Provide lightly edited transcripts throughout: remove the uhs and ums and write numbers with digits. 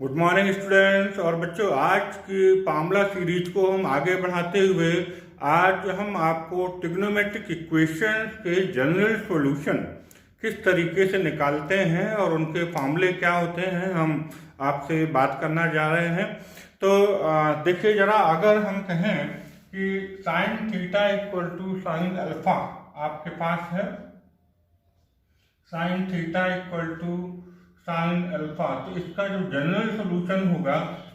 Good morning students और बच्चों, आज की पामला सीरीज को हम आगे बढ़ाते हुए आज हम आपको ट्रिग्नोमेट्रिक इक्वेशंस के जनरल सॉल्यूशन किस तरीके से निकालते हैं और उनके फार्मूले क्या होते हैं हम आपसे बात करना जा रहे हैं। तो देखिए जरा, अगर हम कहें कि sine theta equal to sine alpha आपके पास है, sine theta equal to sine alpha, तो इसका जो जनरल सॉल्यूशन होगा,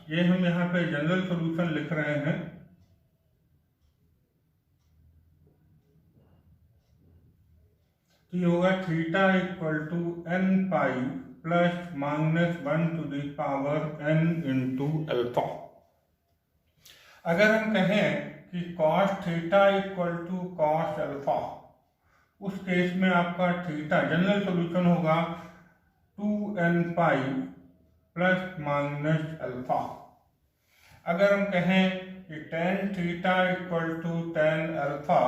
ये हम यहाँ पे जनरल सॉल्यूशन लिख रहे हैं। तो ये होगा theta equal to n pi plus minus 1 to the power n into alpha. अगर हम कहें कि cos theta equal to cos alpha, उस केस में आपका थीटा जनरल सॉल्यूशन होगा 2n पाई प्लस माइनस अल्फा। अगर हम कहें कि tan theta equal to tan alpha,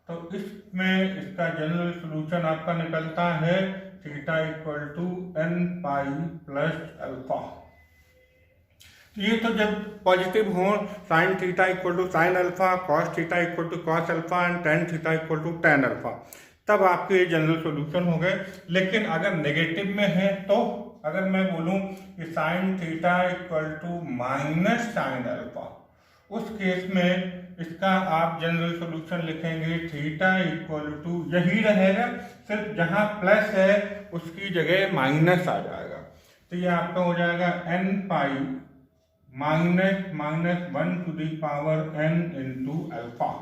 तो इसमें इसका जनरल सॉल्यूशन आपका निकलता है theta equal to n pi plus alpha. ये तो जब पॉजिटिव हो, sine theta equal to sine alpha, cos theta equal to cos alpha and tan theta equal to tan alpha, तब आपके जनरल सॉल्यूशन हो गए। लेकिन अगर नेगेटिव में है, तो अगर मैं बोलूं कि sine theta equal to minus sine alpha, उस केस में इसका आप जनरल सॉल्यूशन लिखेंगे थीटा इक्वल टू, यही रहेगा, सिर्फ जहां प्लस है उसकी जगह माइनस आ जाएगा। तो ये आपका हो जाएगा n pi minus minus 1 to the power n into alpha.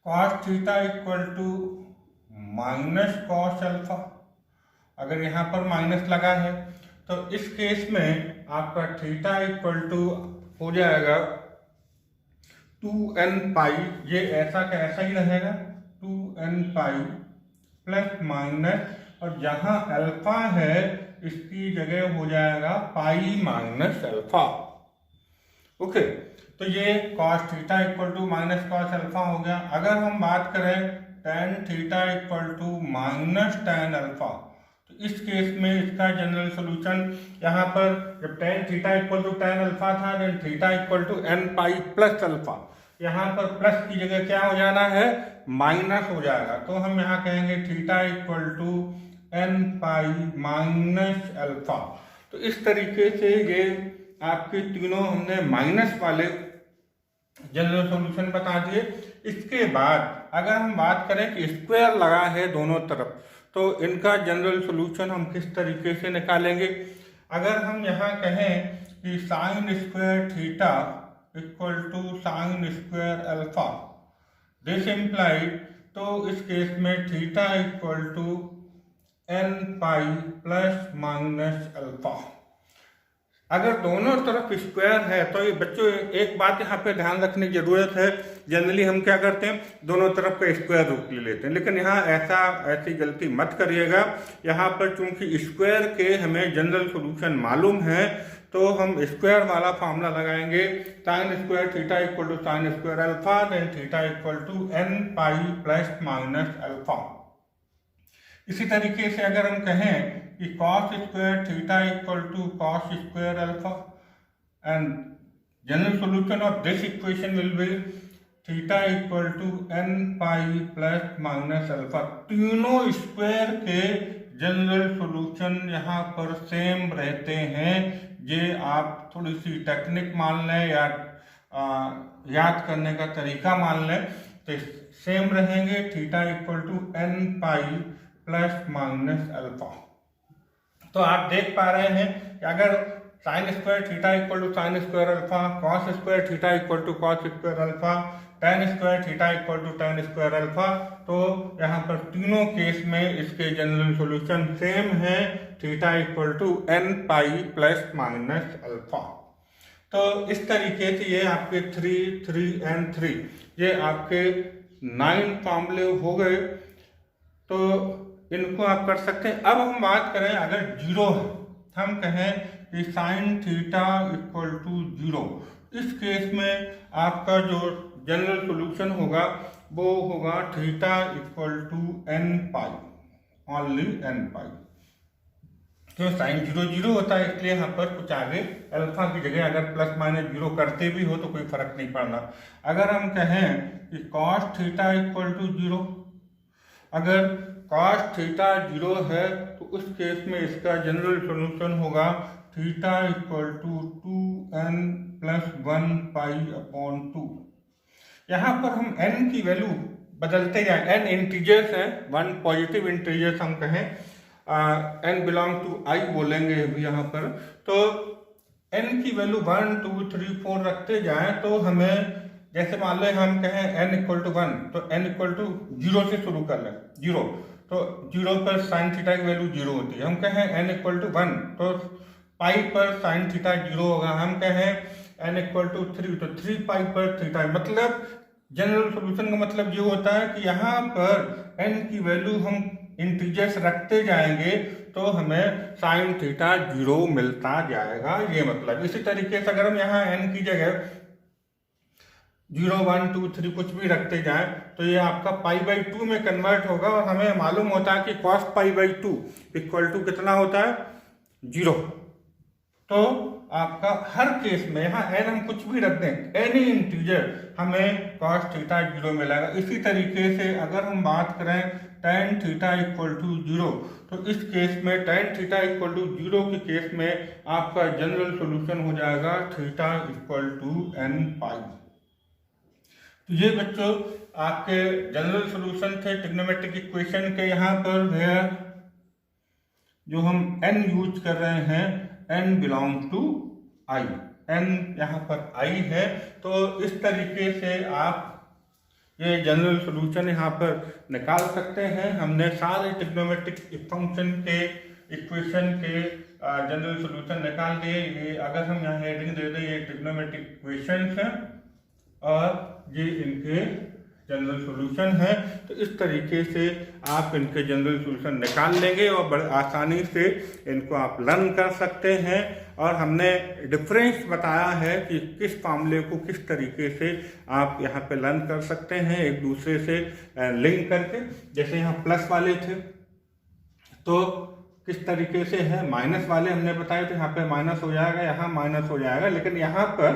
Cos theta equal to minus cos alpha, अगर यहाँ पर माइनस लगा है तो इस केस में आपका थीटा इक्वल टू हो जाएगा 2n पाई, ये ऐसा का ऐसा ही रहेगा 2n पाई प्लस माइनस, और जहाँ अल्फा है इसकी जगह हो जाएगा पाई माइनस अल्फा। ओके, तो ये cos theta equal to minus cos alpha हो गया। अगर हम बात करें tan theta equal to minus tan alpha, तो इस केस में इसका जनरल सॉल्यूशन, यहाँ पर जब tan theta equal to tan alpha था, then theta equal to n pi plus alpha, यहाँ पर प्लस की जगह क्या हो जाना है, माइनस हो जाएगा। तो हम यहाँ कहेंगे theta equal to n pi minus alpha. तो इस तरीके से ये आपके तीनों हमने माइनस वाले जनरल सॉल्यूशन बता दिए। इसके बाद अगर हम बात करें कि स्क्वायर लगा है दोनों तरफ, तो इनका जनरल सॉल्यूशन हम किस तरीके से निकालेंगे। अगर हम यहाँ कहें कि sine square theta equal to sine square alpha, this implied, तो इस केस में theta equal to n pi plus minus alpha. अगर दोनों तरफ स्क्वायर है तो ये बच्चों एक बात यहाँ पे ध्यान रखने की जरूरत है, जनरली हम क्या करते हैं, दोनों तरफ का स्क्वायर रूट ले लेते हैं, लेकिन यहाँ ऐसी गलती मत करिएगा। यहाँ पर चूंकि स्क्वायर के हमें जनरल सॉल्यूशन मालूम है, तो हम स्क्वायर वाला फार्मूला लगाएंगे, sine square theta equal to sine square alpha, then theta equal to n pi plus minus alpha. इसी तरीके से अगर हम कहें कि cos square theta equal to cos square alpha, and general solution of this equation will be theta equal to n pi plus minus alpha. तीनों square के general solution यहाँ पर सेम रहते हैं। ये आप थोड़ी सी टेक्निक मान लें या याद करने का तरीका मान लें, तो सेम रहेंगे, theta equal to n pi plus minus alpha. तो आप देख पा रहे हैं कि अगर sine square theta equal to sine square alpha, cos square theta equal to cos square alpha, tan square theta equal to tan square alpha, तो यहाँ पर तीनों केस में इसके जनरल सॉल्यूशन सेम है, theta equal to n pi plus minus alpha. तो इस तरीके से ये आपके 3, 3 एंड 3, ये आपके 9 फार्मूले हो गए। तो इनको आप कर सकते हैं। अब हम बात करें अगर जीरो है, हम कहें कि sine theta equal to zero, इस केस में आपका जो जनरल सॉल्यूशन होगा वो होगा theta equal to n pi, only n pi. क्यों साइन 0 0 होता है, इसलिए यहाँ पर कुछ आगे अल्फा की जगह अगर प्लस माइनस 0 करते भी हो तो कोई फर्क नहीं पड़ना। अगर हम कहें कि कॉस थीटा इक्वल टू 0, अगर कॉस थीटा 0 है तो उस केस में इसका जनरल सॉल्यूशन होगा theta equal to 2n plus 1 pi upon 2। यहाँ पर हम n की वैल्यू बदलते जाए, n इंटीजर्स है, 1 पॉजिटिव इंटीजर्स हम कहें, n बिलोंग टू i बोलेंगे अभी यहाँ पर, तो n की वैल्यू 1 2 3 4 रखते जाए तो हमें, जैसे मान लो हम कहें n इक्वल टू 1 तो n इक्वल टू 0 से शुरू कर लें, 0 तो 0 पर साइन थीटा की वैल्यू 0 होती है। हम कहें n इक्वल टू 1 तो पाई पर साइन थीटा 0 होगा। हम कहें n इक्वल टू 3 तो 3 पाई पर थीटा, मतलब जनरल सॉल्यूशन का मतलब ये होता है कि यहाँ पर n की वैल्यू हम इंटीजर्स रखते जाएंगे तो हमें साइन थीटा 0 मिलता जाएगा, ये मतलब। इसी तरीके से अगर हम यहाँ n की जगह 0 1 2 3 कुछ भी रखते जाएं तो ये आपका पाई बाई 2 में कन्वर्ट होगा, और हमें मालूम होता है कि cos pi by 2 equal to कितना होता है 0। तो आपका हर केस में यहाँ n हम कुछ भी रख दें, एनी इंटीजर, हमें कॉस थीटा 0 मिलेगा। इसी तरीके से अगर हम बात करें tan थीटा इक्वल टू 0, तो इस केस में tan थीटा इक्वल टू 0 के केस में आपका जनरल सॉल्यूशन हो जाएगा थीटा इक्वल टू n पाई। तो ये बच्चों आपके जनरल सॉल्यूशन थे ट्रिग्नोमेट्रिक इक्वेशन के। यहाँ पर वेयर जो हम n यूज कर रहे हैं, n belong to i, n यहाँ पर i है, तो इस तरीके से आप ये जनरल सॉल्यूशन यहाँ पर निकाल सकते हैं। हमने सारे ट्रिग्नोमेट्रिक फंक्शन के इक्वेशन के जनरल सॉल्यूशन निकाल दिए। ये अगर हम यहाँ हेडिंग दे दें, ये ट्रिग्नोमेट्रिक इक्वेशंस हैं और ये इनके जनरल सॉल्यूशन है। तो इस तरीके से आप इनके जनरल सॉल्यूशन निकाल लेंगे और बड़े आसानी से इनको आप लर्न कर सकते हैं। और हमने डिफरेंस बताया है कि किस फार्मूले को किस तरीके से आप यहाँ पे लर्न कर सकते हैं एक दूसरे से लिंक करके। जैसे यहाँ प्लस वाले थे तो किस तरीके से है, माइनस वाले हमने बताया तो यहाँ पे माइनस हो जाएगा, यहाँ माइनस हो जाएगा, लेकिन यहाँ पर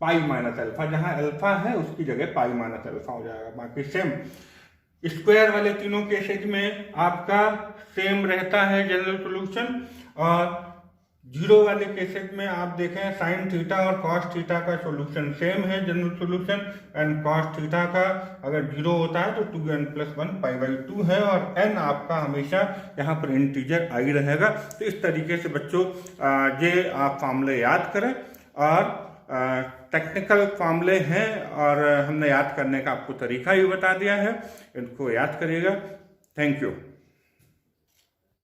पाई माइनस अल्फा, जहाँ अल्फा है उसकी जगह पाई माइनस अल्फा हो जाएगा। बाकी सेम स्क्वायर वाले तीनों केसेज में आपका सेम रहता है जनरल सॉल्यूशन, और जीरो वाले केसेज में आप देखें साइन थीटा और कॉस थीटा का सॉल्यूशन सेम है general solution, and cos theta का अगर जीरो होता है तो 2n प्लस 1 पाई बाई 2 है, और n आपका हमेशा यहाँ पर इंटीजर आई रहेगा। तो इस तरीके से बच्चों ये आप फार्मूले याद करें, और टेक्निकल फार्मूले हैं और हमने याद करने का आपको तरीका ही बता दिया है, इनको याद करिएगा। Thank you.